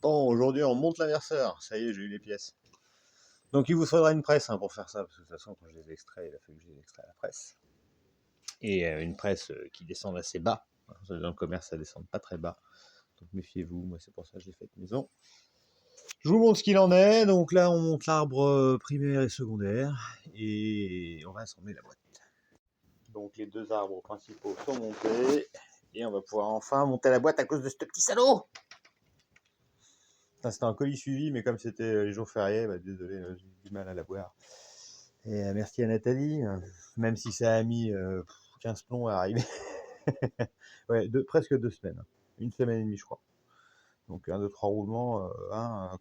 Bon, aujourd'hui on monte l'inverseur, ça y est, j'ai eu les pièces. Donc il vous faudra une presse pour faire ça, parce que de toute façon quand je les extrais, il a fallu que je les extrais à la presse. Et une presse qui descende assez bas. Dans le commerce, ça descend pas très bas. Donc méfiez-vous, moi c'est pour ça que j'ai fait maison. Je vous montre ce qu'il en est. Donc là on monte l'arbre primaire et secondaire. Et on va assembler la boîte. Donc les deux arbres principaux sont montés. Et on va pouvoir enfin monter la boîte à cause de ce petit salaud. C'était un colis suivi, mais comme c'était les jours fériés, bah, désolé, j'ai eu du mal à l'avoir. Et merci à Nathalie, même si ça a mis 15 plombs à arriver. Ouais, presque 2 semaines. Une semaine et demie, je crois. Donc 1, 2, 3 roulements,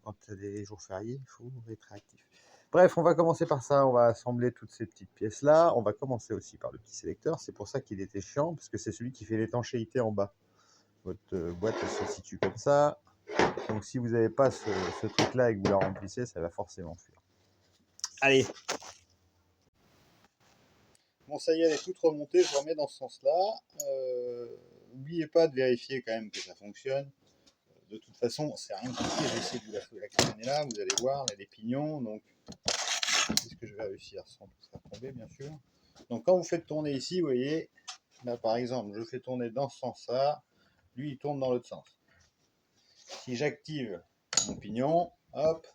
quand tu as des jours fériés, il faut être réactif. Bref, on va commencer par ça, on va assembler toutes ces petites pièces-là. On va commencer aussi par le petit sélecteur, c'est pour ça qu'il était chiant, parce que c'est celui qui fait l'étanchéité en bas. Votre boîte elle se situe comme ça. Donc si vous n'avez pas ce truc-là et que vous la remplissez, ça va forcément fuir. Allez. Bon, ça y est, elle est toute remontée, je remets dans ce sens-là. N'oubliez pas de vérifier quand même que ça fonctionne. De toute façon, c'est rien de compliqué, j'ai essayé de vous la cramer là, vous allez voir, là, les pignons, donc c'est ce que je vais réussir sans tout faire tomber, bien sûr. Donc quand vous faites tourner ici, vous voyez, là par exemple, je fais tourner dans ce sens-là, lui il tourne dans l'autre sens. Si j'active mon pignon, hop,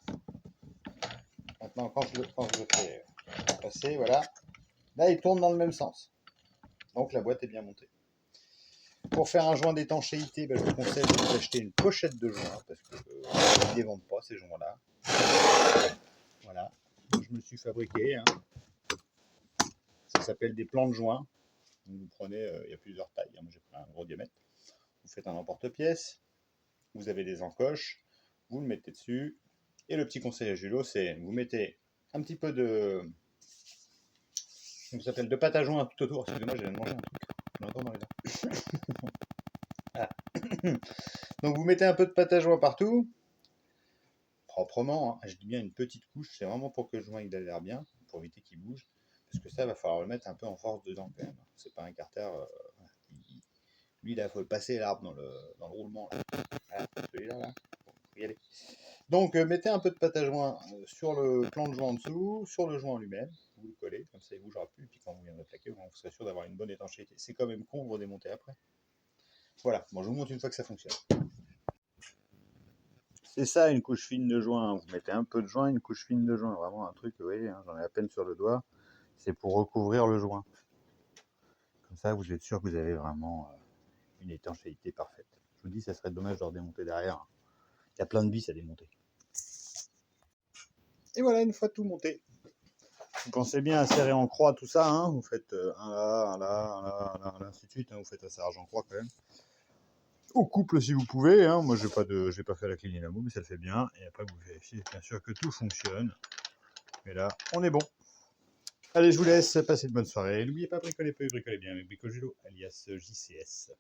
maintenant quand je le fais passer, voilà, là il tourne dans le même sens. Donc la boîte est bien montée. Pour faire un joint d'étanchéité, je vous conseille de vous acheter une pochette de joint, parce qu'ils ne les vendent pas ces joints-là. Voilà, je me suis fabriqué. Ça s'appelle des plans de joint. Vous prenez, il y a plusieurs tailles. Moi j'ai pris un gros diamètre. Vous faites un emporte-pièce. Vous avez des encoches. Vous le mettez dessus. Et le petit conseil à Julo, c'est vous mettez un petit peu de. Ça s'appelle de pâte à joint tout autour. Excusez-moi, j'ai mangé un truc. Je l'entends dans les dents. Ah. Donc vous mettez un peu de pâte à joint partout. Proprement, je dis bien une petite couche. C'est vraiment pour que le joint il a l'air bien. Pour éviter qu'il bouge. Parce que ça, va falloir le mettre un peu en force dedans quand même. C'est pas un carter. Lui, là, il faut le passer l'arbre dans le roulement. Là. Voilà, celui-là, là. Bon, faut y aller. Donc, mettez un peu de pâte à joint sur le plan de joint en dessous, sur le joint lui-même. Vous le collez, comme ça, il ne bougera plus. Et puis, quand vous viendrez plaquer, vous serez sûr d'avoir une bonne étanchéité. C'est quand même con de redémonter après. Voilà, bon, je vous montre une fois que ça fonctionne. C'est ça, une couche fine de joint. Vous mettez un peu de joint, une couche fine de joint. Vraiment un truc, vous voyez, j'en ai à peine sur le doigt. C'est pour recouvrir le joint. Comme ça, vous êtes sûr que vous avez vraiment une étanchéité parfaite. Je vous dis, ça serait dommage de redémonter derrière. Il y a plein de vis à démonter. Et voilà, une fois tout monté. Vous pensez bien à serrer en croix tout ça. Hein, vous faites un là, un là, un là, un là, ainsi de suite. Hein, vous faites un serrage en croix quand même. Au couple si vous pouvez. Hein, moi, je n'ai pas fait la clean dynamo, mais ça le fait bien. Et après, vous vérifiez bien sûr que tout fonctionne. Mais là, on est bon. Allez, je vous laisse. Passez une bonne soirée. N'oubliez pas, bricolez peu, bricolez bien avec Brico Julo, alias JCS.